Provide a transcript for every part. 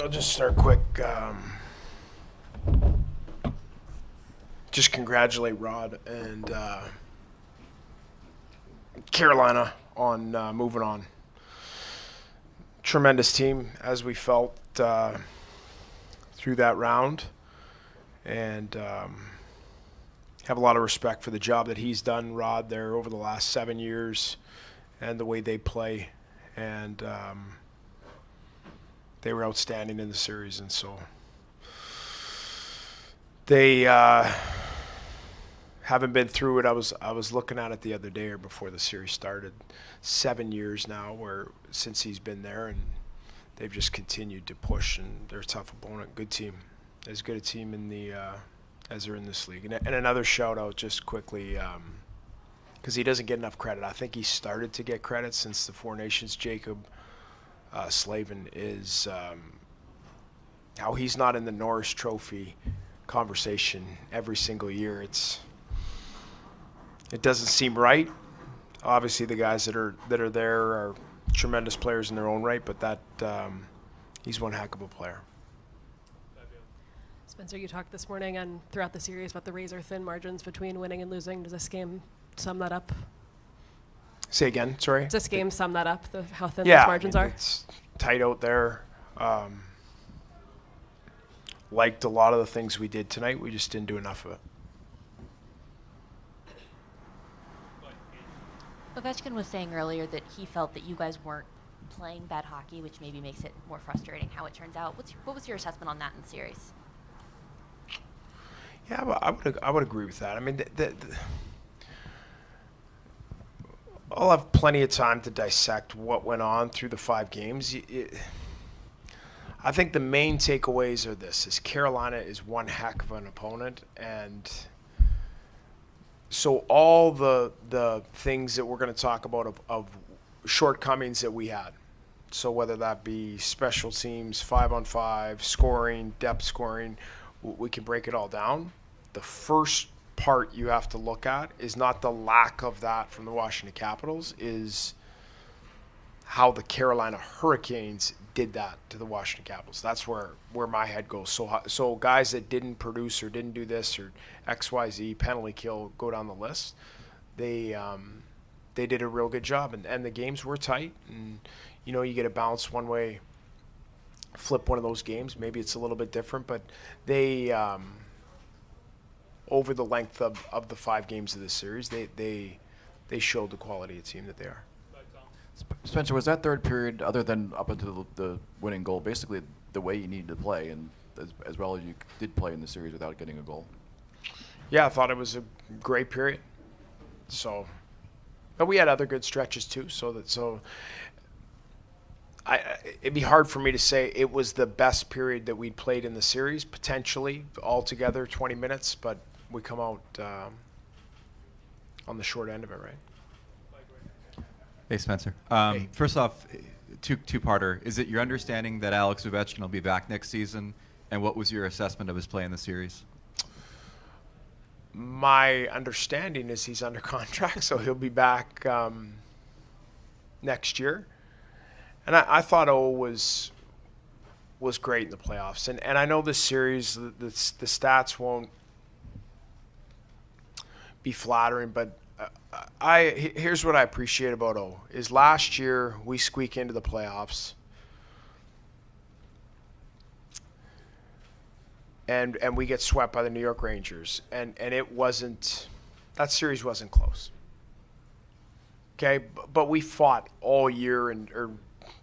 I'll just start quick. Just congratulate Rod and Carolina on moving on. Tremendous team, as we felt through that round, and have a lot of respect for the job that he's done, Rod, there over the last 7 years, and the way they play, and they were outstanding in the series, and so they haven't been through it. I was looking at it the other day or before the series started. 7 years now since he's been there, and they've just continued to push, and they're a tough opponent, good team, as good a team in the as they're in this league. And another shout out just quickly, because he doesn't get enough credit. I think he started to get credit since the Four Nations. Jacob Slavin is how he's not in the Norris Trophy conversation every single year. It doesn't seem right. Obviously, the guys that are there are tremendous players in their own right, but that he's one heck of a player. Spencer, you talked this morning and throughout the series about the razor-thin margins between winning and losing. Does this game sum that up? Say again, sorry? Does this game sum that up, how thin those margins are? It's tight out there. Liked a lot of the things we did tonight. We just didn't do enough of it. Ovechkin was saying earlier that he felt that you guys weren't playing bad hockey, which maybe makes it more frustrating how it turns out. What was your assessment on that in the series? Yeah, I would agree with that. I mean, I'll have plenty of time to dissect what went on through the 5 games. I think the main takeaways are this: is Carolina is one heck of an opponent, and so all the things that we're going to talk about of shortcomings that we had, so whether that be special teams, 5-on-5, scoring, depth scoring, we can break it all down. The first part you have to look at is not the lack of that from the Washington Capitals, is how the Carolina Hurricanes did that to the Washington Capitals. That's where my head goes. So guys that didn't produce or didn't do this or XYZ, penalty kill, go down the list, they did a real good job. And the games were tight. And, you get a bounce one way, flip one of those games. Maybe it's a little bit different. But they, over the length of the 5 games of this series, they showed the quality of team that they are. Spencer, was that third period, other than up until the winning goal, basically the way you needed to play, and as well as you did play in the series without getting a goal? Yeah, I thought it was a great period. But we had other good stretches too. It'd be hard for me to say it was the best period that we'd played in the series, potentially altogether 20 minutes, but we come out on the short end of it, right? Hey, Spencer. Hey. First off, two-parter. Is it your understanding that Alex Ovechkin will be back next season? And what was your assessment of his play in the series? My understanding is he's under contract, so he'll be back next year. And I thought O was great in the playoffs. And I know this series, the stats won't be flattering, but here's what I appreciate about O is last year we squeak into the playoffs and we get swept by the New York Rangers, and that series wasn't close. Okay, but we fought all year or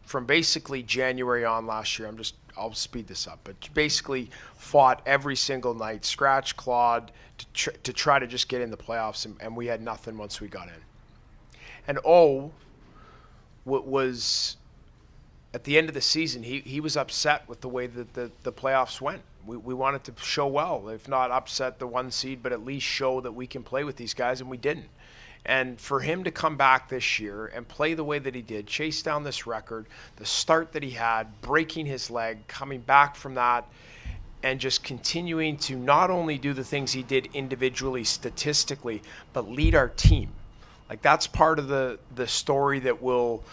from basically January on last year. I'll speed this up, but basically fought every single night, scratch, clawed to try to just get in the playoffs, and we had nothing once we got in. And was at the end of the season, he was upset with the way that the playoffs went. We wanted to show well, if not upset the 1 seed, but at least show that we can play with these guys, and we didn't. And for him to come back this year and play the way that he did, chase down this record, the start that he had, breaking his leg, coming back from that, and just continuing to not only do the things he did individually, statistically, but lead our team. Like, that's part of the story that will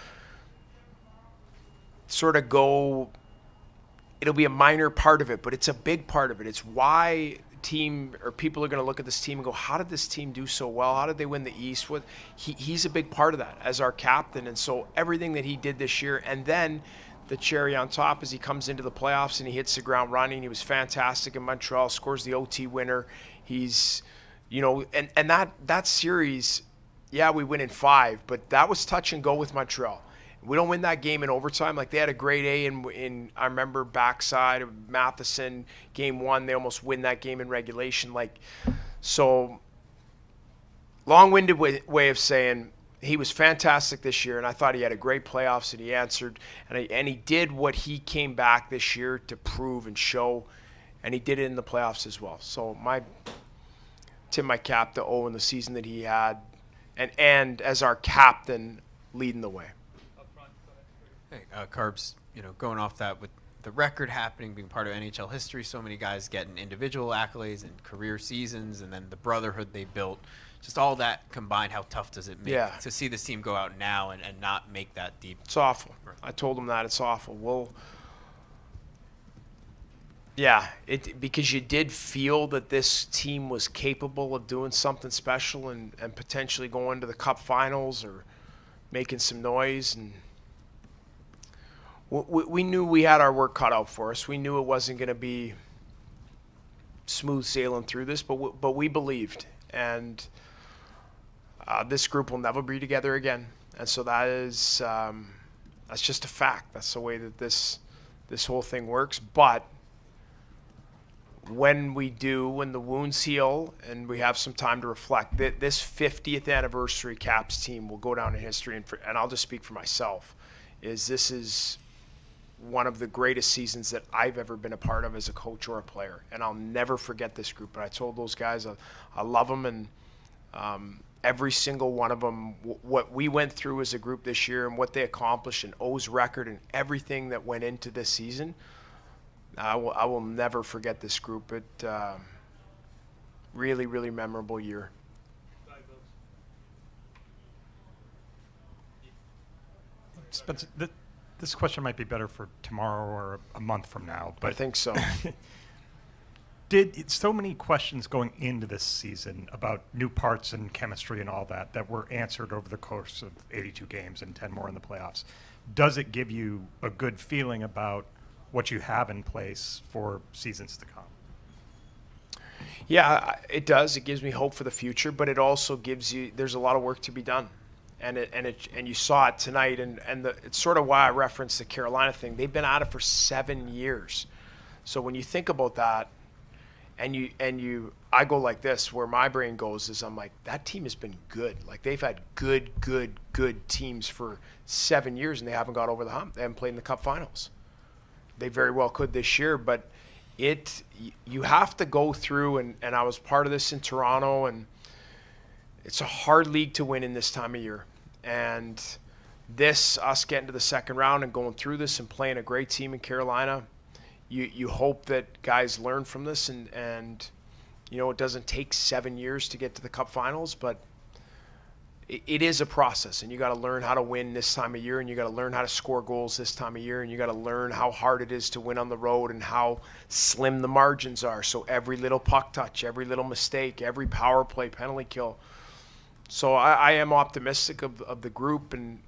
sort of go it'll be a minor part of it, but it's a big part of it. It's why team or people are going to look at this team and go, how did this team do so well? How did they win the East? He's a big part of that as our captain. And so everything that he did this year, and then the cherry on top is he comes into the playoffs and he hits the ground running. He was fantastic in Montreal, scores the OT winner. He's, and that series, yeah, we win in 5, but that was touch and go with Montreal. We don't win that game in overtime. Like, they had a great A in I remember backside of Matheson, game 1. They almost win that game in regulation. Like, so long-winded way of saying he was fantastic this year, and I thought he had a great playoffs, and he answered, and he did what he came back this year to prove and show, and he did it in the playoffs as well. So tip my cap to O in the season that he had, and as our captain leading the way. Hey, Carbs, going off that with the record happening, being part of NHL history, so many guys getting individual accolades and career seasons, and then the brotherhood they built, just all that combined, how tough does it make to see this team go out now and not make that deep? It's awful. I told him that. It's awful. Because you did feel that this team was capable of doing something special and potentially going to the Cup Finals or making some noise, and we knew we had our work cut out for us. We knew it wasn't going to be smooth sailing through this, but we believed. And this group will never be together again. And so that's just a fact. That's the way that this whole thing works. But when the wounds heal and we have some time to reflect, this 50th anniversary Caps team will go down in history. And I'll just speak for myself, this is one of the greatest seasons that I've ever been a part of as a coach or a player. And I'll never forget this group. But I told those guys I love them, and every single one of them, what we went through as a group this year and what they accomplished, and O's record and everything that went into this season, I will never forget this group. It really, really memorable year. Spencer, this question might be better for tomorrow or a month from now, but I think so. So many questions going into this season about new parts and chemistry and all that were answered over the course of 82 games and 10 more in the playoffs. Does it give you a good feeling about what you have in place for seasons to come? Yeah, it does. It gives me hope for the future, but it also there's a lot of work to be done. And you saw it tonight, and it's sort of why I referenced the Carolina thing. They've been at it for 7 years. So when you think about that, I go like this, where my brain goes is I'm like, that team has been good. Like, they've had good teams for 7 years, and they haven't got over the hump. They haven't played in the Cup Finals. They very well could this year, but you have to go through, and I was part of this in Toronto, and it's a hard league to win in this time of year. And us getting to the second round and going through this and playing a great team in Carolina, you hope that guys learn from this, and it doesn't take 7 years to get to the Cup Finals, but it is a process, and you got to learn how to win this time of year, and you got to learn how to score goals this time of year, and you got to learn how hard it is to win on the road and how slim the margins are. So every little puck touch, every little mistake, every power play, penalty kill. So I am optimistic of the group and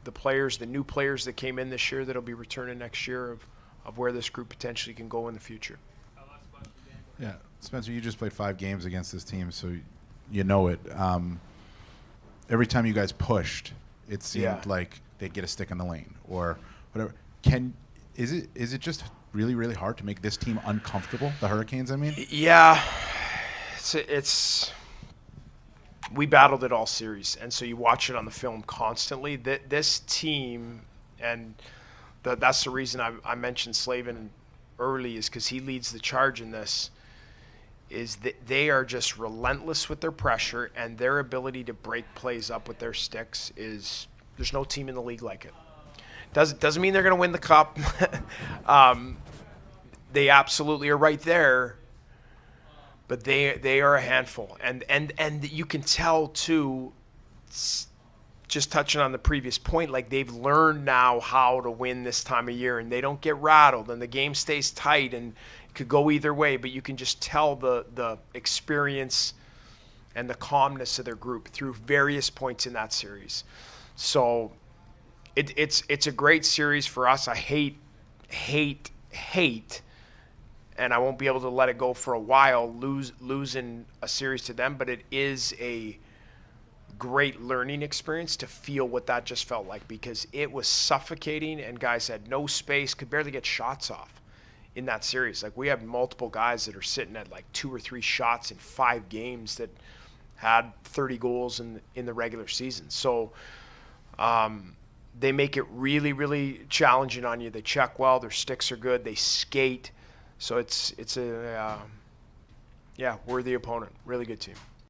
the players, the new players that came in this year that'll be returning next year, of where this group potentially can go in the future. Yeah, Spencer, you just played 5 games against this team, so you know it. Every time you guys pushed, it seemed like they'd get a stick in the lane or whatever. Is it just really, really hard to make this team uncomfortable, the Hurricanes, I mean? Yeah. It's we battled it all series, and so you watch it on the film constantly. This team, and that's the reason I mentioned Slavin early, is because he leads the charge in this, is that they are just relentless with their pressure, and their ability to break plays up with their sticks is – there's no team in the league like it. Doesn't mean they're going to win the Cup. They absolutely are right there, but they are a handful. And you can tell, too, just touching on the previous point, like they've learned now how to win this time of year, and they don't get rattled, and the game stays tight, and it could go either way. But you can just tell the experience and the calmness of their group through various points in that series. So it's a great series for us. I hate, and I won't be able to let it go for a while, losing a series to them, but it is a great learning experience to feel what that just felt like, because it was suffocating and guys had no space, could barely get shots off in that series. Like, we have multiple guys that are sitting at like 2 or 3 shots in 5 games that had 30 goals in the regular season. So they make it really, really challenging on you. They check well, their sticks are good, they skate. So it's a worthy opponent, really good team.